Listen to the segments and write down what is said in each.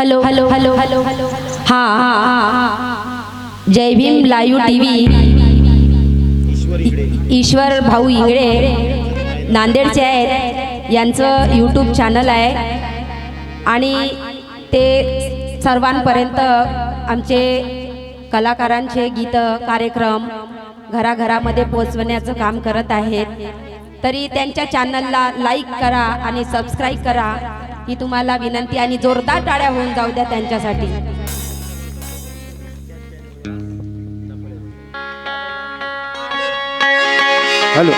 Hello hello hello hello हां जय Bhim live TV ईश्वर भाऊ इंगळे नांदेडचे आहेत, यांचं यूट्यूब चॅनल आहे आणि ते सर्वांपर्यंत आमचे कलाकारांचे गीत कार्यक्रम घराघरामध्ये पोहोचवण्याचं काम करत आहेत। तरी त्यांच्या चॅनलला लाईक करा आणि सबस्क्राईब करा ही तुम्हाला विनंती आणि जोरदार टाळ्या होऊन जाऊ द्या त्यांच्यासाठी। हॅलो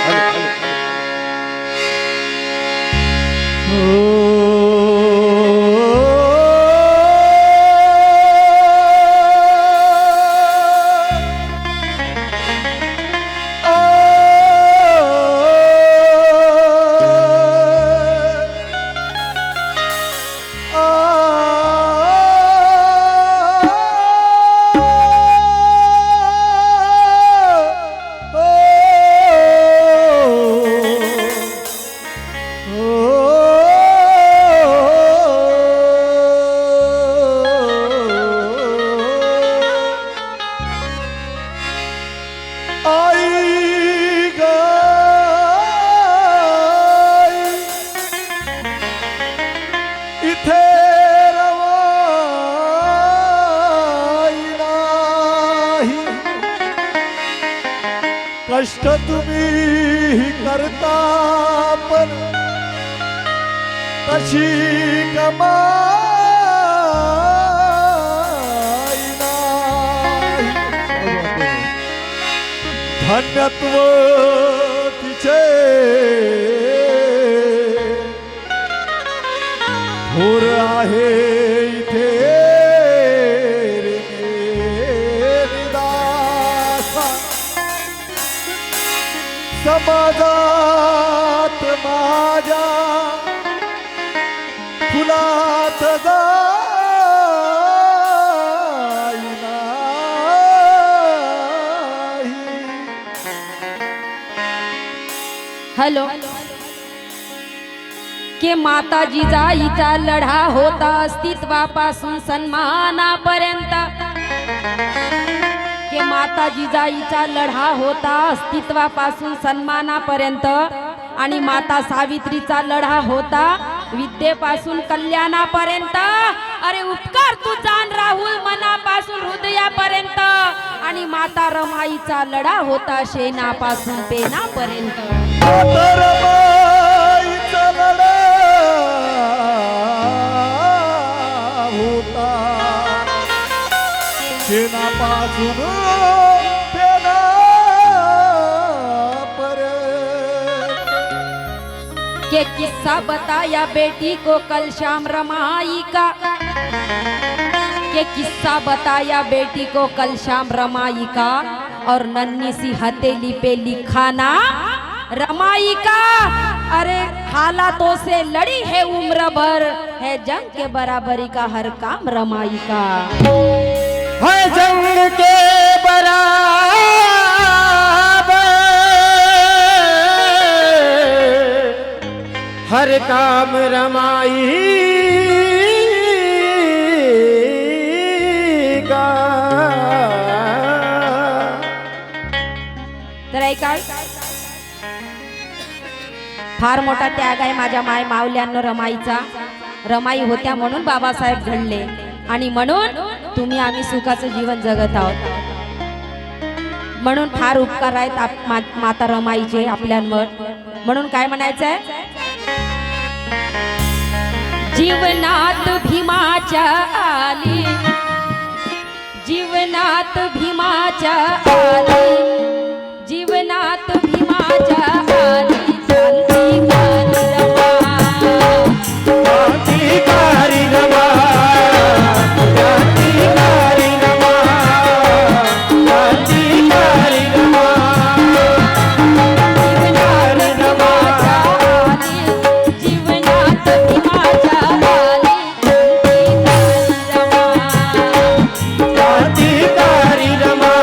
कष्ट तुम्ही करता पण तशी कमाई नाही, धन्यत्व तिचे थोर आहे इथे समाजात माझ्या फुलात जाई नाही। हॅलो के माता जिजाईचा लढा होता अस्तित्वापासून सन्मानापर्यंत, के माता जिजाईचा लढा होता अस्तित्वापासून सन्मानापर्यंत आणि माता सावित्रीचा लढा होता विद्येपासून कल्याणापर्यंत। अरे उपकार तू जाण राहुल मनापासून हृदयापर्यंत आणि माता रमाईचा लढा होता शेणापासून पेनापर्यंत। माता रमाईचा लढा होता शेणापासून के किस्सा बताया बेटी को कल शाम रमाई का, के किस्सा बताया बेटी को कल शाम रमाई का और नन्ही सी हथेली पे लिखा ना रमाई का। अरे हालातों से लड़ी है उम्र भर, है जंग के बराबरी का हर काम रमाई का, है जंग के बराबर हर काम रमाई का। तर ऐका, फार मोठा त्याग आहे माझ्या माय माऊल्यांनो रमाईचा। रमाई होत्या म्हणून बाबासाहेब घडले आणि म्हणून तुम्ही आम्ही सुखाचं जीवन जगत आहोत, म्हणून फार उपकार आहेत माता रमाईचे आपल्यांवर। म्हणून काय म्हणायचंय, जीवनात भीमाच्या आली, जीवनात भीमाच्या आली, जीवनात भीमाच्या आली क्रांतिकारी रमा, क्रांतिकारी रमा, क्रांतिकारी रमा, क्रांतिकारी रमा, जीवनात भीमाच्या आली क्रांतिकारी रमा, क्रांतिकारी रमा,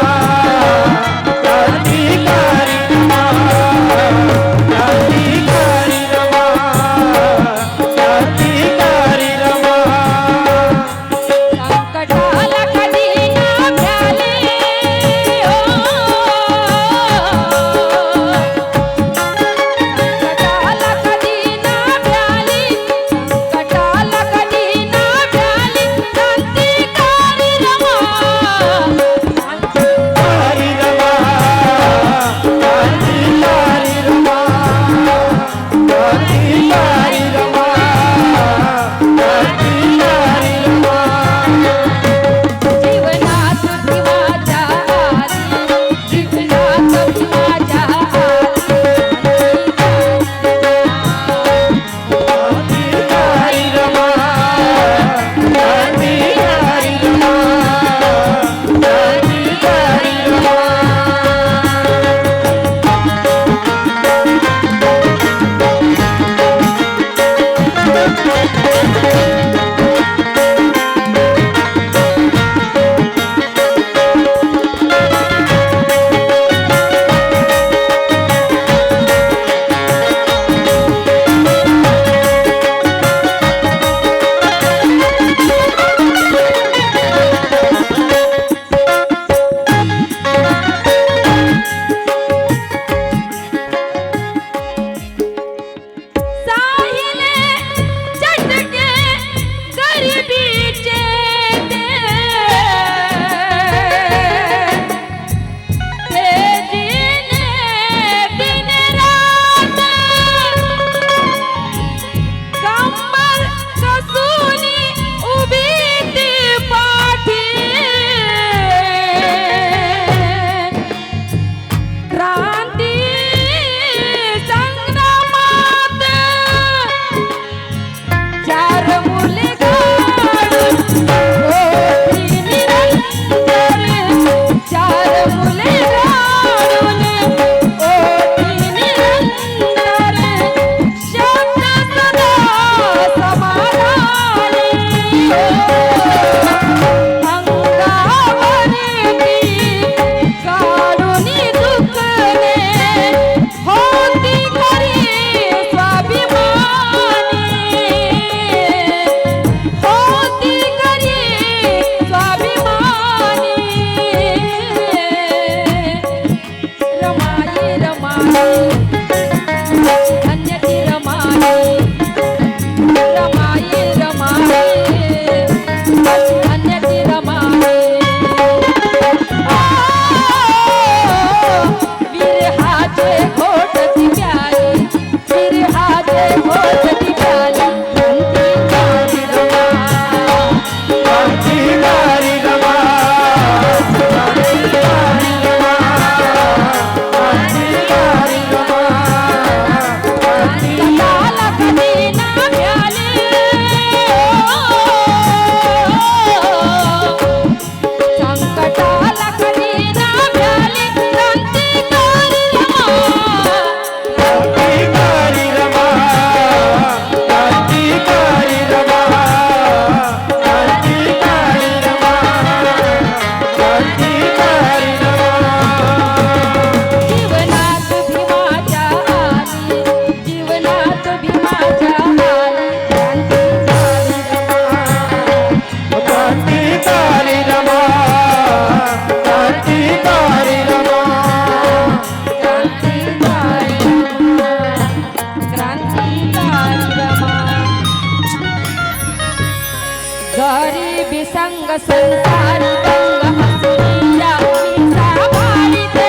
गरीबी संग संसार रंग हसुनिया मी सांभाळते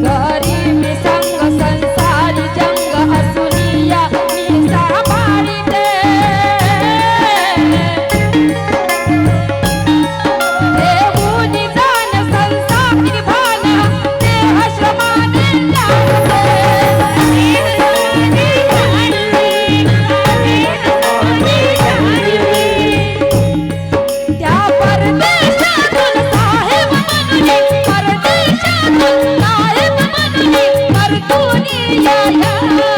गरीबी संग संसार जंग हसुनिया मी सांभाळते देऊनी जाण संसारी भान देह श्रमाने त्या परदेशातून साहेब म्हणून परदेशातून साहेब म्हणून परतूनी यावे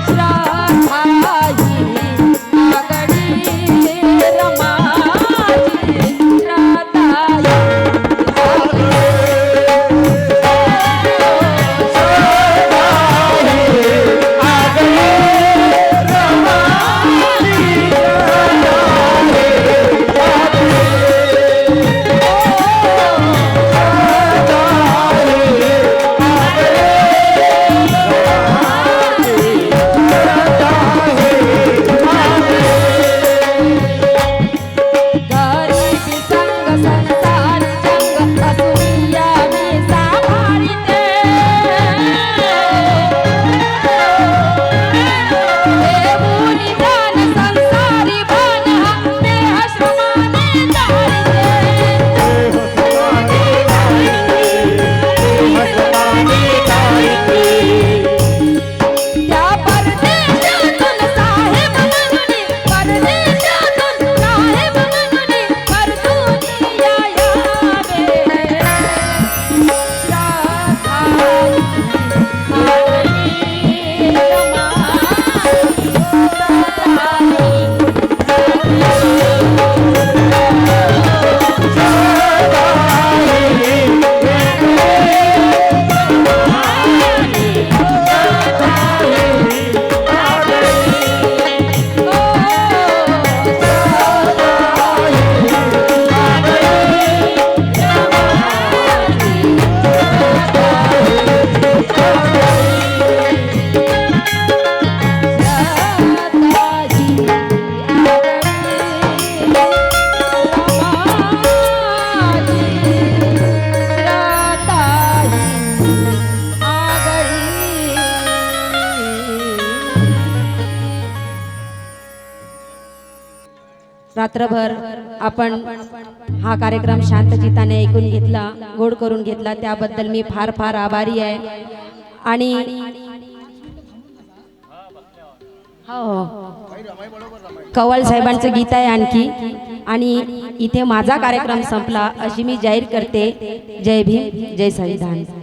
श्राद्धाची आगडी रमाची श्राद्धाची गरीबी संग संसार जंग हसुनिया मी सांभाळते देऊनी जाण संसारी भान देह श्रमाने त्या परदेशातून साहेब म्हणून परदेशातून साहेब म्हणून परतूनी यावे रात्रभर आपण हा कार्यक्रम शांतचित्ताने ऐकून घेतला गोड करून घेतला त्याबद्दल मी फार फार आभारी आहे आणि हो कवल साहेबांचं गीत आहे आणखी आणि इथे माझा कार्यक्रम संपला अशी मी जाहीर करते जय भीम जय संविधान